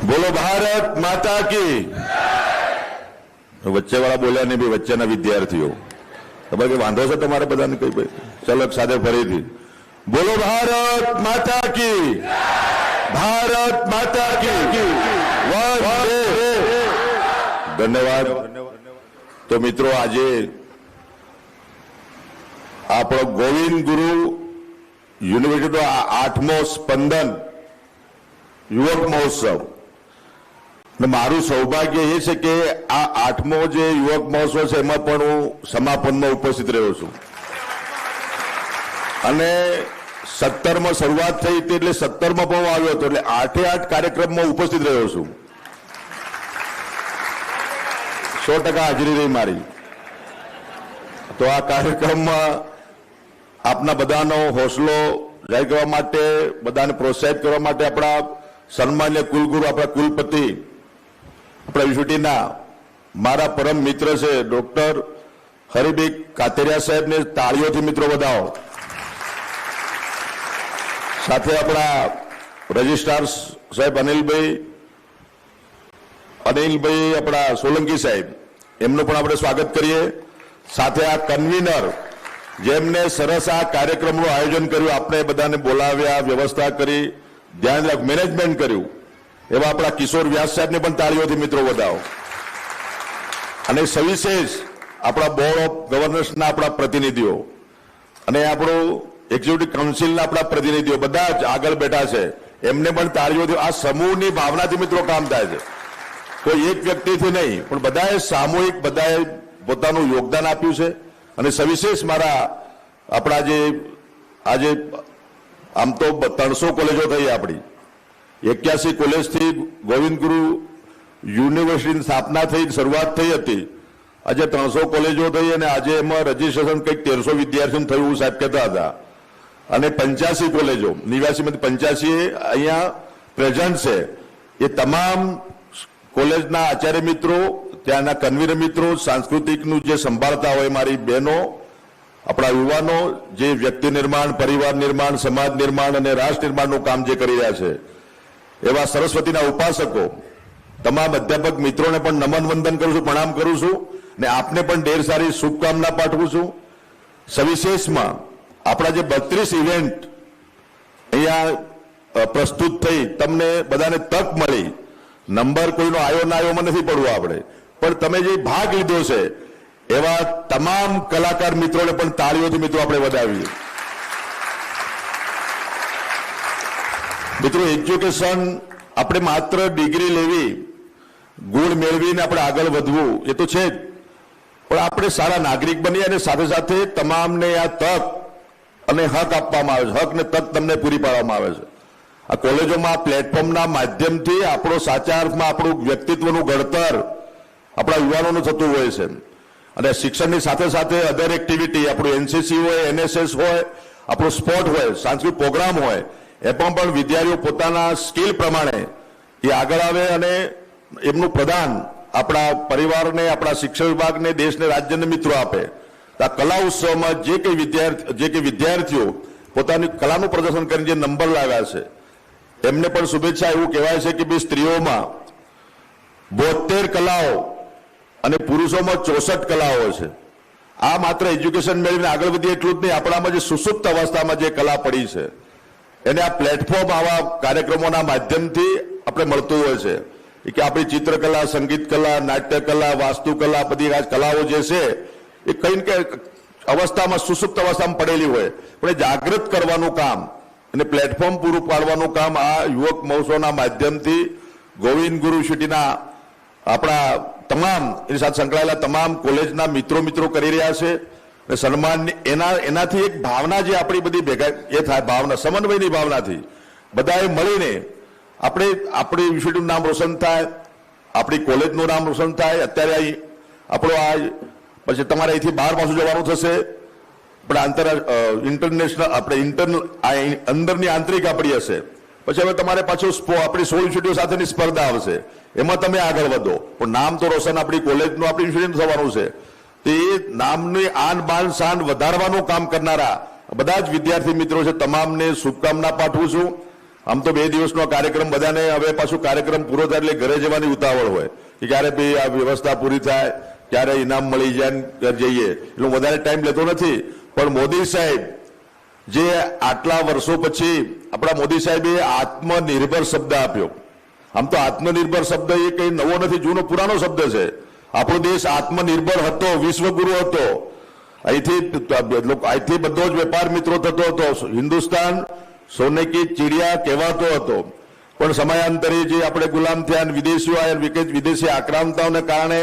બોલો ભારત માતા કી વચ્ચે વાળા બોલ્યા નહીં, વચ્ચેના વિદ્યાર્થીઓ તમારે કઈ વાંધો છે તમારે બધાને કઈ ભાઈ? ચલો સાથે ફરીથી બોલો ભારત માતા કી, ભારત માતા કી. ધન્યવાદ. તો મિત્રો, આજે આપણો ગોવિંદ ગુરુ યુનિવર્સિટીનો 8મો સ્પંદન યુવક મહોત્સવ, અને મારું સૌભાગ્ય એ છે કે આ 8મો જે યુવક મહોત્સવ છે એમાં પણ હું સમાપનમાં ઉપસ્થિત રહ્યો છું. અને 17માં શરૂઆત થઈ હતી એટલે 17માં પણ હું આવ્યો હતો, એટલે 8 કાર્યક્રમમાં ઉપસ્થિત રહ્યો છું. 100% હાજરી રહી મારી. તો આ કાર્યક્રમમાં આપના બધાનો હોસલો જાહેર કરવા માટે, બધાને પ્રોત્સાહિત કરવા માટે આપણા સન્માન્ય કુલગુરુ, આપણા કુલપતિ, આપણા યુનિવર્સિટીના મારા પરમ મિત્ર છે ડોક્ટર હરિભાઈ કાતરિયા સાહેબને તાળીઓથી મિત્રો વધાવો. સાથે આપણા રજિસ્ટ્રાર સાહેબ અનિલભાઈ આપણા સોલંકી સાહેબ, એમનું પણ આપણે સ્વાગત કરીએ. સાથે આ કન્વીનર જેમને સરસ આ કાર્યક્રમનું આયોજન કર્યું, આપણે બધાને બોલાવ્યા, વ્યવસ્થા કરી, ધ્યાન મેનેજમેન્ટ કર્યું, એવા આપણા કિશોર વ્યાસ સાહેબને પણ તાળીઓથી મિત્રો વધાવો. અને સવિશેષ આપણા બોર્ડ ઓફ ગવર્નર્સના આપણા પ્રતિનિધિઓ અને આપણું એક્ઝિક્યુટિવ કાઉન્સિલના આપણા પ્રતિનિધિઓ બધા જ આગળ બેઠા છે, એમને પણ તાળીઓથી. આ સમૂહની ભાવનાથી મિત્રો કામ થાય છે, કોઈ એક વ્યક્તિથી નહીં, પણ બધાએ સામૂહિક, બધાએ પોતાનું યોગદાન આપ્યું છે. અને સવિશેષ મારા આપણા જે આજે આમ તો 300 કોલેજો થઈ આપણી, 81 કોલેજથી ગોવિંદ ગુરુ યુનિવર્સિટીની સ્થાપના થઈ, શરૂઆત થઈ હતી. આજે 300 કોલેજો થઈ અને આજે એમાં રજીસ્ટ્રેશન કંઈક 1300 વિદ્યાર્થીઓનું થયું સાહેબ કહેતા હતા. અને 85 કોલેજો, 89માંથી 85 અહીંયા પ્રેઝન્ટ છે. એ તમામ કોલેજના આચાર્ય મિત્રો, ત્યાંના કન્વીનર મિત્રો, સાંસ્કૃતિકનું જે સંભાળતા હોય મારી બહેનો, આપણા યુવાનો, જે વ્યક્તિ નિર્માણ, પરિવાર નિર્માણ, સમાજ નિર્માણ અને રાષ્ટ્ર નિર્માણનું કામ જે કરી રહ્યા છે, એવા સરસ્વતીના ઉપાસકો, તમામ અધ્યાપક મિત્રોને પણ નમન વંદન કરું છું, પ્રણામ કરું છું, ને આપને પણ ઢેર સારી શુભકામના પાઠવું છું. સવિશેષમાં આપણા જે 32 ઇવેન્ટ અહીંયા પ્રસ્તુત થઈ, તમને બધાને તક મળી. નંબર કોઈનો આવ્યો ના આવ્યો મને નથી પડવું આપણે, પણ તમે જે ભાગ લીધો છે એવા તમામ કલાકાર મિત્રોને પણ તાળીઓથી મિત્રો આપણે વધાવીએ. મિત્રો, એજ્યુકેશન આપણે માત્ર ડિગ્રી લેવી, ગુણ મેળવીને આપણે આગળ વધવું એ તો છે જ, પણ આપણે સારા નાગરિક બનીએ અને સાથે સાથે તમામને આ તક અને હક આપવામાં આવે છે, હક ને તક તમને પૂરી પાડવામાં આવે છે. આ કોલેજોમાં પ્લેટફોર્મના માધ્યમથી આપણો સાચા અર્થમાં આપણું વ્યક્તિત્વનું ઘડતર આપણા યુવાનોનું થતું હોય છે. અને શિક્ષણની સાથે સાથે અધર એક્ટિવિટી, આપણું એનસીસી હોય, એનએસએસ હોય, આપણું સ્પોર્ટ હોય, સાંસ્કૃતિક પ્રોગ્રામ હોય, એમાં પણ વિદ્યાર્થીઓ પોતાના સ્કિલ પ્રમાણે એ આગળ આવે અને એમનું પ્રદાન આપણા પરિવારને, આપણા શિક્ષણ વિભાગને, દેશને, રાજ્યને મિત્રો આપે. આ કલા ઉત્સવમાં જે કંઈ વિદ્યાર્થીઓ પોતાની કલાનું પ્રદર્શન કરીને જે નંબર લાવ્યા છે, એમને પણ શુભેચ્છા. એવું કહેવાય છે કે ભાઈ સ્ત્રીઓમાં 72 કલાઓ અને પુરુષોમાં 64 કલાઓ છે. આ માત્ર એજ્યુકેશન મેળવીને આગળ વધીએ એટલું જ નહીં, આપણામાં જે સુસુપ્ત અવસ્થામાં જે કલા પડી છે એને આ પ્લેટફોર્મ, આવા કાર્યક્રમોના માધ્યમથી આપણે મળતું હોય છે. કે આપણી ચિત્રકલા, સંગીત કલા, નાટ્ય કલા, વાસ્તુકલા, બધી આ કલાઓ જે છે એ કઈ કે અવસ્થામાં, સુસુપ્ત અવસ્થામાં પડેલી હોય, પણ એ જાગૃત કરવાનું કામ અને પ્લેટફોર્મ પૂરું પાડવાનું કામ આ યુવક મહોત્સવના માધ્યમથી ગોવિંદ ગુરુ યુનિવર્સિટીના આપણા તમામ એની સાથે સંકળાયેલા તમામ કોલેજના મિત્રો કરી રહ્યા છે. અને સન્માન એનાથી એક ભાવના જે આપણી બધી ભેગા એ થાય, ભાવના, સમન્વયની ભાવનાથી બધાએ મળીને આપણી યુનિવર્સિટીનું નામ રોશન થાય, આપણી કોલેજનું નામ રોશન થાય. અત્યારે અહીં આપણો આ પછી તમારે અહીંથી બહાર પાછું જવાનું થશે, આપણે ઇન્ટરનેશનલ, આપણે ઇન્ટરનલ અંદરની આંતરિક આપણી હશે. પછી હવે તમારે પાછું આપણી 16 યુનિવર્સિટીઓ સાથેની સ્પર્ધા આવશે, એમાં તમે આગળ વધો. પણ નામ તો રોશન આપણી કોલેજનું, આપણી યુનિવર્સિટીનું થવાનું છે. તે નામની આન બાન શાન વધારવાનું કામ કરનારા બધા જ વિદ્યાર્થી મિત્રો છે, તમામને શુભકામના પાઠવું છું. આમ તો 2 દિવસનો કાર્યક્રમ બધાને હવે પાછું કાર્યક્રમ પૂરો થાય એટલે ઘરે જવાની ઉતાવળ હોય કે ક્યારે ભાઈ આ વ્યવસ્થા પૂરી થાય, ક્યારે ઇનામ મળી જાય, ઘર જઈએ, એટલે વધારે ટાઈમ લેતો નથી. પણ મોદી સાહેબ જે આટલા વર્ષો પછી આપણા મોદી સાહેબે આત્મનિર્ભર શબ્દ આપ્યો. આમ તો આત્મનિર્ભર શબ્દ એ કઈ નવો નથી, જૂનો પુરાનો શબ્દ છે. આપણો દેશ આત્મનિર્ભર હતો, વિશ્વગુરુ હતો. અહીંથી બધો જ વેપાર મિત્રો થતો હતો. હિન્દુસ્તાન સોને કી ચીડિયા કહેવાતો હતો. પણ સમયાંતરે જે આપણે ગુલામ થયા, વિદેશીઓ આવ્યા, વિદેશી આક્રમતાઓને કારણે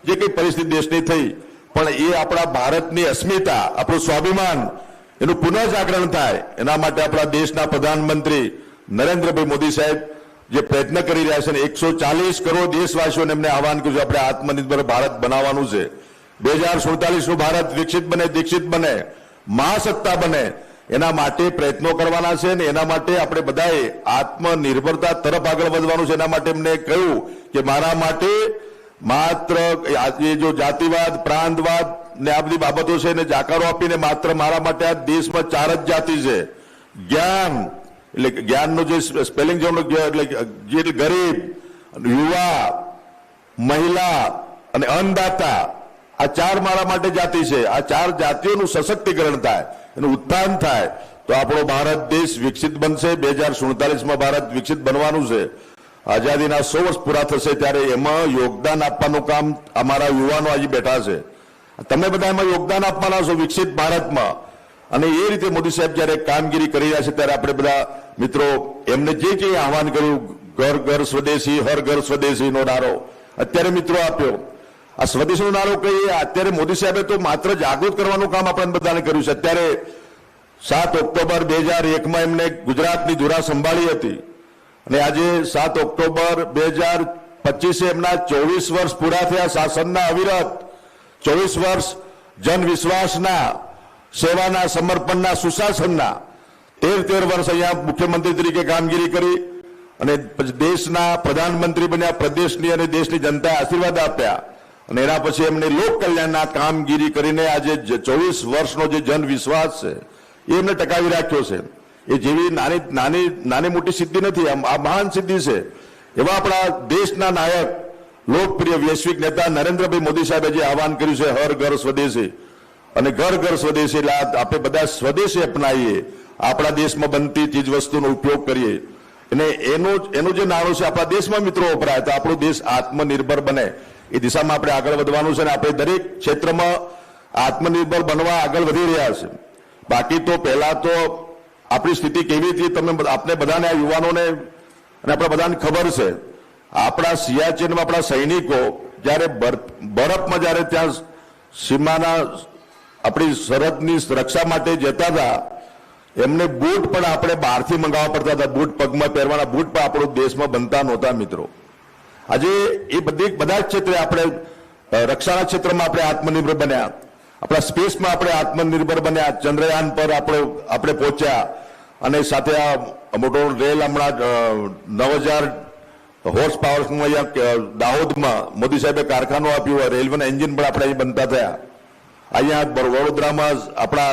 જે કઈ પરિસ્થિતિ દેશની થઈ, પણ એ આપણા ભારતની અસ્મિતા, આપણું સ્વાભિમાન, એનું પુનઃજાગરણ થાય એના માટે આપણા દેશના પ્રધાનમંત્રી નરેન્દ્રભાઈ મોદી સાહેબ જે પ્રયત્ન કરી રહ્યા છે, 140 કરોડ દેશવાસીઓને એમને આહવાન કર્યું છે, આપણે આત્મનિર્ભર ભારત બનાવવાનું છે. 2047નું ભારત વિકસિત બને, દીક્ષિત બને, મહાસત્તા બને, એના માટે પ્રયત્નો કરવાના છે. ને એના માટે આપણે બધાએ આત્મનિર્ભરતા તરફ આગળ વધવાનું છે. એના માટે એમને કહ્યું કે મારા માટે માત્ર એ જો જાતિવાદ, પ્રાંતવાદ ને આ બધી બાબતો છે એને જાકારો આપીને માત્ર મારા માટે આ દેશમાં 4 જ જાતિ છે. જ્ઞાન એટલે જ્ઞાનનો જે સ્પેલિંગ છે એટલે જે ગરીબ, યુવા, મહિલા અને અન્નદાતા, આ 4 મારા માટે જાતિ છે. આ 4 જાતિઓનું સશક્તિકરણ થાય, એનું ઉત્થાન થાય તો આપણો ભારત દેશ વિકસિત બનશે. 2047માં ભારત વિકસિત બનવાનું છે. આઝાદીના 100 વર્ષ પૂરા થશે ત્યારે એમાં યોગદાન આપવાનું કામ અમારા યુવાનો આજે બેઠા છે. તમે બધા એમાં યોગદાન આપવાના છો વિકસિત ભારતમાં. અને એ રીતે મોદી સાહેબ જયારે કામગીરી કરી રહ્યા છે ત્યારે આપણે બધા મિત્રો એમને જે કંઈ આહવાન કર્યું, ઘર ઘર સ્વદેશી, હર ઘર સ્વદેશીનો નારો અત્યારે મિત્રો આપ્યો. આ સ્વદેશીનો નારો કહીએ, અત્યારે મોદી સાહેબે તો માત્ર જાગૃત કરવાનું કામ આપણે બધાને કર્યું છે. અત્યારે 7 ઓક્ટોબર 2001માં એમને ગુજરાતની ધુરા સંભાળી હતી અને આજે 7 ઓક્ટોબર 2025 એમના 24 વર્ષ પૂરા થયા શાસનના અવિરત. 24 વર્ષ જનવિશ્વાસના, સેવાના, સમર્પણના, સુશાસનના. 13 વર્ષ અહીંયા મુખ્યમંત્રી તરીકે કામગીરી કરી અને દેશના પ્રધાનમંત્રી બન્યા. પ્રદેશની અને દેશની જનતાએ આશીર્વાદ આપ્યા અને એના પછી એમને લોક કલ્યાણના કામગીરી કરીને આજે 24 વર્ષનો જે જનવિશ્વાસ છે એ એમને ટકાવી રાખ્યો છે. એ જેવી નાની મોટી સિદ્ધિ નથી, આ મહાન સિદ્ધિ છે. એવા આપણા દેશના નાયક, લોકપ્રિય વૈશ્વિક નેતા નરેન્દ્રભાઈ મોદી સાહેબે જે આહવાન કર્યું છે હર ઘર સ્વદેશી અને ઘર ઘર સ્વદેશી, એટલે આપણે બધા સ્વદેશી અપનાવીએ, આપણા દેશમાં બનતી ચીજ વસ્તુનો ઉપયોગ કરીએ અને એનો જે નાણું છે આપણા દેશમાં મિત્રો વપરાય તો આપણો દેશ આત્મનિર્ભર બને. એ દિશામાં આપણે આગળ વધવાનું છે અને આપણે દરેક ક્ષેત્રમાં આત્મનિર્ભર બનવા આગળ વધી રહ્યા છે. બાકી તો પહેલા તો આપણી સ્થિતિ કેવી હતી આપણે બધાને, આ યુવાનોને અને આપણા બધાને ખબર છે. આપણા સિયાચીનમાં આપણા સૈનિકો જ્યારે બરફમાં જ્યારે ત્યાં સીમાના આપણી સરહદની રક્ષા માટે જતા હતા, એમને બૂટ પણ આપણે બહારથી મંગાવવા પડતા હતા. બૂટ પગમાં પહેરવાના બૂટ પણ આપણો દેશમાં બનતા નહોતા મિત્રો. આજે એ બધા જ ક્ષેત્રે આપણે રક્ષાના ક્ષેત્રમાં આપણે આત્મનિર્ભર બન્યા, આપણા સ્પેસમાં આપણે આત્મનિર્ભર બન્યા, ચંદ્રયાન પર આપણે પહોંચ્યા અને સાથે આ મોટો રેલ હમણાં 9000 હોર્સ પાવરનું અહીંયા દાહોદમાં મોદી સાહેબે કારખાનું આપ્યું, રેલવેના એન્જિન પણ આપણે અહીં બનતા થયા. અહીંયા વડોદરામાં આપણા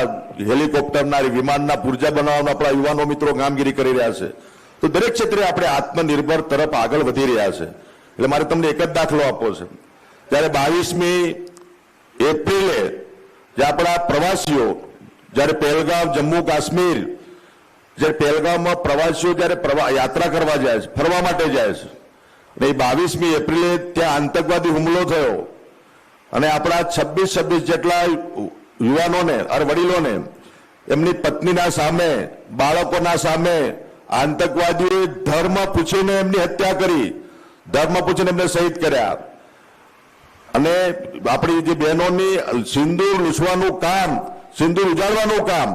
હેલિકોપ્ટરના, વિમાનના પુર્જા બનાવવાનું આપણા યુવાનો મિત્રો કામગીરી કરી રહ્યા છે. તો દરેક ક્ષેત્રે આપણે આત્મનિર્ભર તરફ આગળ વધી રહ્યા છે. એટલે મારે તમને એક જ દાખલો આપવો છે. જ્યારે 22મી એપ્રિલે જે આપણા પ્રવાસીઓ જ્યારે પહેલગામ, જમ્મુ કાશ્મીર, જ્યારે પહેલગામમાં પ્રવાસીઓ જ્યારે યાત્રા કરવા જાય છે, ફરવા માટે જાય છે, અને 22મી એપ્રિલે ત્યાં આતંકવાદી હુમલો થયો અને આપણા 26 જેટલા યુવાનોને અને વડીલોને એમની પત્નીના સામે, બાળકોના સામે આતંકવાદીઓએ ધર્મ પૂછીને એમની હત્યા કરી, ધર્મ પૂછીને એમને શહીદ કર્યા. અને આપણી જે બહેનોની સિંદૂર લૂછવાનું કામ, સિંદૂર ઉજાડવાનું કામ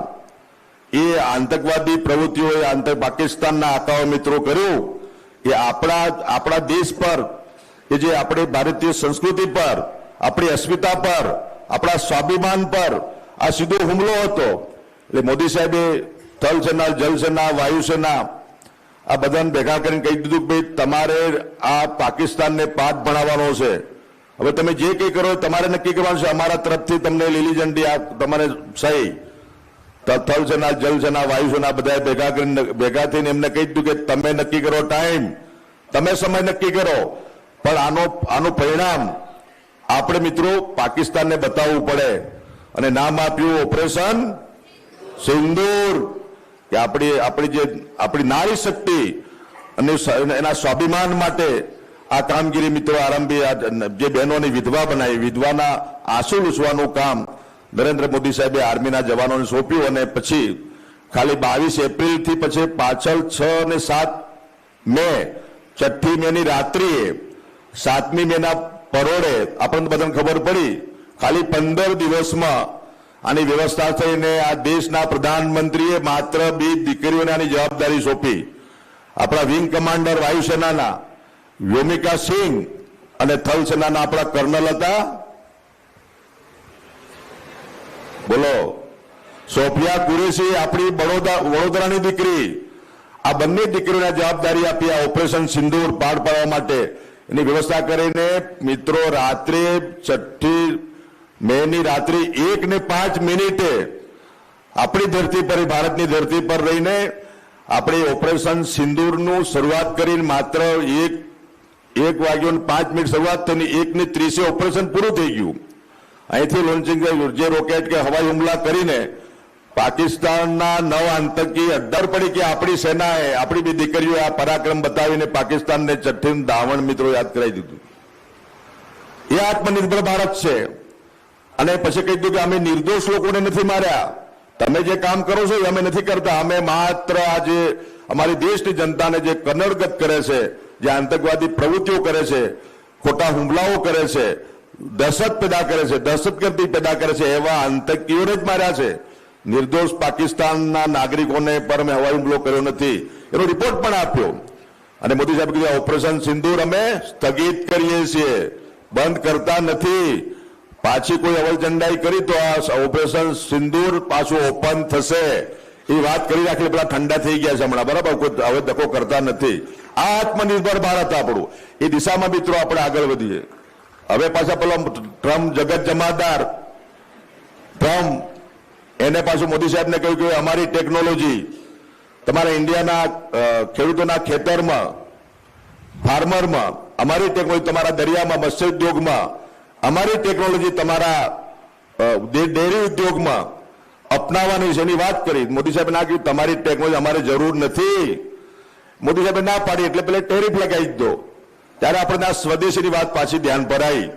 એ આતંકવાદી પ્રવૃત્તિઓએ પાકિસ્તાનના આકાઓ મિત્રો કર્યું. એ આપણા દેશ પર, એ જે આપણી ભારતીય સંસ્કૃતિ પર, આપણી અસ્મિતા પર, આપણા સ્વાભિમાન પર આ સીધો હુમલો હતો. એટલે મોદી સાહેબે થલસેના, જલસેના, વાયુસેના આ બધાને ભેગા કરીને કહી દીધું કે ભાઈ તમારે આ પાકિસ્તાનને પાઠ ભણાવવાનો છે. હવે તમે જે કંઈ કરો તમારે નક્કી કરવાનું છે. અમારા તરફથી તમને લીલી ઝંડી, આ તમારે સહી. થલ સેના, જલ સેના, વાયુ સેના બધાએ ભેગા થઈને એમને કહી દીધું કે તમે નક્કી કરો ટાઈમ, તમે સમય નક્કી કરો, પણ આનું પરિણામ આપણે મિત્રો પાકિસ્તાનને બતાવવું પડે. અને નામ આપ્યું ઓપરેશન સિંદૂર, કે આપણી નારી શક્તિ અને એના સ્વાભિમાન માટે આ કામગીરી મિત્રો આરંભી. જે બહેનોની વિધવા બનાવી, વિધવાના આંસુ લૂછવાનું કામ નરેન્દ્ર મોદી સાહેબે આર્મીના જવાનોને સોંપ્યું. અને પછી ખાલી 22 એપ્રિલથી પછી પાછળ 6 અને 7 મે, 6મી મેની રાત્રિએ 7મી મેના પરોળે આપણને બધાને ખબર પડી. ખાલી 15 દિવસમાં આની વ્યવસ્થા થઈને આ દેશના પ્રધાનમંત્રીએ માત્ર 2 દીકરીઓને આની જવાબદારી સોંપી. આપણા વિંગ કમાન્ડર વાયુસેનાના વ્યોમિકા સિંહ અને થલ સેનાના આપણા કર્નલ હતા, બોલો, સોફિયા કુરેશી, આપણી વડોદરાની દીકરી. આ બંને દીકરીઓને જવાબદારી આપી આ ઓપરેશન સિંદૂર પાર પાડવા માટે. એની વ્યવસ્થા કરીને મિત્રો રાત્રે 6મી મેની રાત્રે 1:05 આપણી ધરતી પર, ભારતની ધરતી પર રહીને આપણે ઓપરેશન સિંદૂરનું શરૂઆત કરીને માત્ર 1:05 શરૂઆત થઈને 1:30 ઓપરેશન પૂરું થઈ ગયું. અહીંથી લોન્ચિંગ જે રોકેટ કે હવાઈ હુમલા કરીને પાકિસ્તાનના 9 આતંકી ડર પડી કે આપણી સેનાએ, આપણી 2 દીકરીઓએ આ પરાક્રમ બતાવીને પાકિસ્તાનને ચઠ્ઠીનું દાવણ મિત્રો યાદ કરાવી દીધું. એ આત્મનિર્ભર ભારત છે. અને પછી કહી દીધું કે અમે નિર્દોષ લોકોને નથી માર્યા, તમે જે કામ કરો છો એ અમે નથી કરતા, અમે માત્ર આજે અમારી દેશની જનતાને જે કનડગત કરે છે, જે આતંકવાદી પ્રવૃત્તિઓ કરે છે, ખોટા હુમલાઓ કરે છે, દહેશત પેદા કરે છે, દહેશતગર્દી પેદા કરે છે, એવા આતંકીઓને જ માર્યા છે. નિર્દોષ પાકિસ્તાનના નાગરિકોને પર અમે હવાઈ હુમલો કર્યો નથી, એનો રિપોર્ટ પણ આપ્યો. અને મોદી સાહેબ કીધું ઓપરેશન સિંદૂર અમે સ્થગિત કરીએ છીએ, બંધ કરતા નથી. પાછી કોઈ અવલચંડાઈ કરી તો આ ઓપરેશન સિંદૂર પાછું ઓપન થશે, એ વાત કરી રાખી. પેલા ઠંડા થઈ ગયા છે હમણાં, બરાબર, કોઈ હવે ધક્કો કરતા નથી. આ આત્મનિર્ભર ભારત આપણું, એ દિશામાં મિત્રો આપણે આગળ વધીએ. હવે પાછા પેલો ટ્રમ્પ જગત જમાદાર ટ્રમ્પ, એને પાછું મોદી સાહેબને કહ્યું કે અમારી ટેકનોલોજી તમારા ઇન્ડિયાના ખેડૂતોના ખેતરમાં, ફાર્મરમાં, અમારી ટેકનોલોજી તમારા દરિયામાં, મત્સ્ય ઉદ્યોગમાં, અમારી ટેકનોલોજી તમારા ડેરી ઉદ્યોગમાં અપનાવવાની છે, એની વાત કરી. મોદી સાહેબે ના કહ્યું તમારી ટેકનોલોજી અમારે જરૂર નથી. મોદી સાહેબે ના પાડી એટલે પેલા ટેરિફ લગાવી દીધો. ત્યારે આપણે આ સ્વદેશીની વાત પાછી ધ્યાન પર આવી.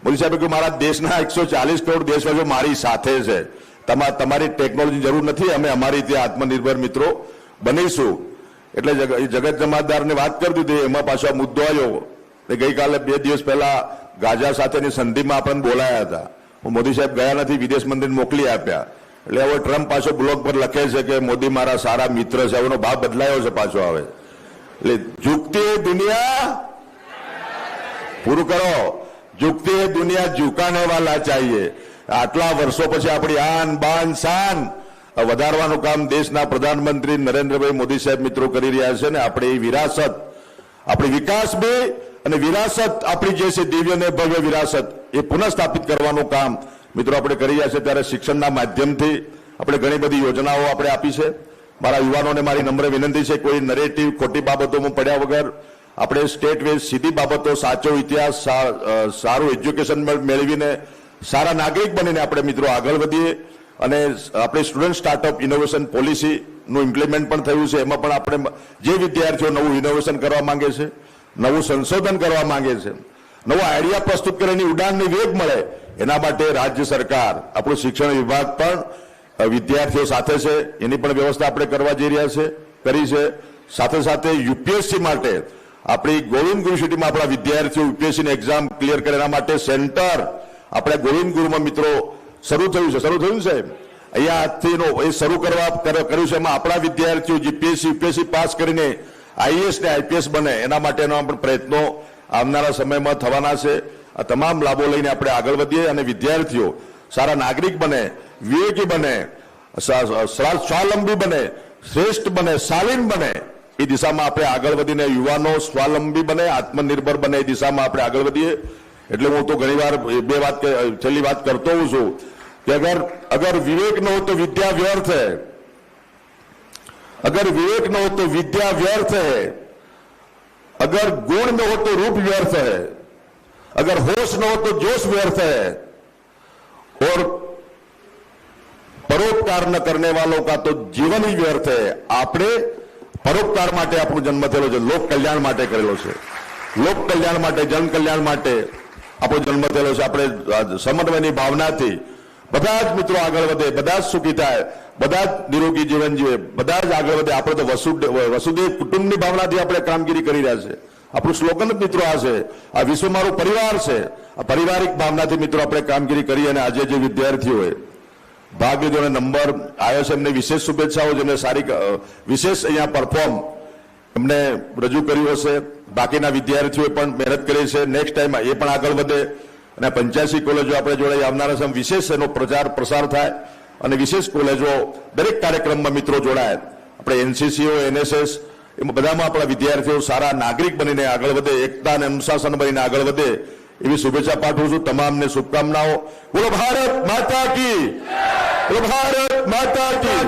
મોદી સાહેબે કહ્યું મારા દેશના 140 કરોડ દેશવાસીઓ મારી સાથે છે, તમારી ટેકનોલોજી જરૂર નથી, અમે અમારી રીતે આત્મનિર્ભર મિત્રો બનીશું. એટલે જગત જમાદારની વાત કરી દીધી. એમાં પાછો આ મુદ્દો આવ્યો. ગઈકાલે 2 દિવસ પહેલા ગાઝા સાથેની સંધિમાં આપણને બોલાયા હતા. મોદી સાહેબ ગયા નથી, વિદેશ મંત્રીને મોકલી આપ્યા. એટલે હવે ટ્રમ્પ પાછો બ્લોગ પર લખે છે કે મોદી મારા સારા મિત્ર છે. એનો ભાવ બદલાયો છે પાછો આવે. એટલે ઝુકતી દુનિયા, પૂરું કરો, ઝુકતી દુનિયા ઝુકાને વાલા ચાહીએ. આટલા વર્ષો પછી આપણી આન બાન શાન વધારવાનું કામ દેશના પ્રધાનમંત્રી નરેન્દ્રભાઈ મોદી સાહેબ મિત્રો કરી રહ્યા છે. ને આપણે એ વિરાસત, આપણી વિકાસ બી અને વિરાસત આપણી જે છે દિવ્ય અને ભવ્ય વિરાસત, એ પુનઃસ્થાપિત કરવાનું કામ મિત્રો આપણે કરી રહ્યા છે. ત્યારે શિક્ષણના માધ્યમથી આપણે ઘણી બધી યોજનાઓ આપણે આપી છે. મારા યુવાનોને મારી નમ્ર વિનંતી છે, કોઈ નરેટિવ ખોટી બાબતોમાં પડ્યા વગર આપણે સ્ટેટ વેઝ સીધી બાબતો, સાચો ઇતિહાસ, સારું એજ્યુકેશન મેળવીને સારા નાગરિક બનીને આપણે મિત્રો આગળ વધીએ. અને આપણે સ્ટુડન્ટ સ્ટાર્ટઅપ ઇનોવેશન પોલિસીનું ઇમ્પ્લિમેન્ટ પણ થયું છે. એમાં પણ આપણે જે વિદ્યાર્થીઓ નવું ઇનોવેશન કરવા માંગે છે, નવું સંશોધન કરવા માંગે છે, નવો આઈડિયા પ્રસ્તુત કરીને ઉડાનની વેગ મળે, એના માટે રાજ્ય સરકાર, આપણું શિક્ષણ વિભાગ પણ વિદ્યાર્થીઓ સાથે છે. એની પણ વ્યવસ્થા આપણે કરવા જઈ રહ્યા છે, કરી છે. સાથે સાથે યુપીએસસી માટે આપણી ગોવિંદ ગુરુ યુનિવર્સિટીમાં આપણા વિદ્યાર્થીઓ યુપીએસસીની એક્ઝામ ક્લિયર કરે એના માટે સેન્ટર આપણે ગોવિંદ ગુરુમાં મિત્રો શરૂ થયું છે. અહીંયા આજથી એ શરૂ કર્યું છે. એમાં આપણા વિદ્યાર્થીઓ જીપીએસસી યુપીએસસી પાસ કરીને આઈએએસ ને આઈપીએસ બને, એના માટેના પણ પ્રયત્નો આવનારા સમયમાં થવાના છે. આ તમામ લાભો લઈને આપણે આગળ વધીએ અને વિદ્યાર્થીઓ સારા નાગરિક બને, વિવેકી બને, સ્વાવલંબી બને, શ્રેષ્ઠ બને, શાલીન બને, એ દિશામાં આપણે આગળ વધીને યુવાનો સ્વાવલંબી બને, આત્મનિર્ભર બને, એ દિશામાં આપણે આગળ વધીએ. એટલે હું તો ઘણીવાર છેલ્લી વાત કરતો હોઉં છું कि अगर विवेक न हो तो विद्या व्यर्थ है, अगर विवेक न हो तो विद्या व्यर्थ है, अगर गुण न हो तो रूप व्यर्थ है, अगर होश न हो तो जोश व्यर्थ है, और परोपकार न करने वालों का तो जीवन ही व्यर्थ है। आपणे परोपकार माटे આપણો જન્મ થયેલો છે, લોક કલ્યાણ માટે કરેલો છે, લોક કલ્યાણ માટે, જન કલ્યાણ માટે આપણો જન્મ થયેલો છે। આપણે સમન્વયની ભાવનાથી બધા જ મિત્રો આગળ વધે, બધા જ સુખી થાય, બધા જ નિરોગી જીવન જીવે, બધા જ આગળ વધે। આપણે તો વસુદેવ કુટુંબની ભાવનાથી આપણે કામગીરી કરી રહ્યા છે। આપણું સ્લોગન જ મિત્રો આ છે, આ વિશ્વ મારો પરિવાર છે। આ પારિવારિક ભાવનાથી મિત્રો આપણે કામગીરી કરી અને આજે જે વિદ્યાર્થીઓએ ભાગ લીધો અને નંબર આવ્યો છે એમને વિશેષ શુભેચ્છાઓ, જેમને સારી વિશેષ અહીંયા પરફોર્મ એમને રજૂ કર્યું હશે। બાકીના વિદ્યાર્થીઓએ પણ મહેનત કરી છે, નેક્સ્ટ ટાઈમ એ પણ આગળ વધે અને 85 કોલેજો આપણે જોડે આવનારા સમય વિશેષ એનો પ્રચાર પ્રસાર થાય અને વિશેષ કોલેજો દરેક કાર્યક્રમમાં મિત્રો જોડાય। આપણે એનસીસીઓ, એનએસએસ એમાં બધામાં આપણા વિદ્યાર્થીઓ સારા નાગરિક બનીને આગળ વધે, એકતા અને અનુશાસન બનીને આગળ વધે એવી શુભેચ્છા પાઠવું છું। તમામને શુભકામનાઓ। બોલો ભારત માતા કી, બોલો ભારત માતા કી।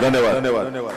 ધન્યવાદ, ધન્યવાદ, ધન્યવાદ।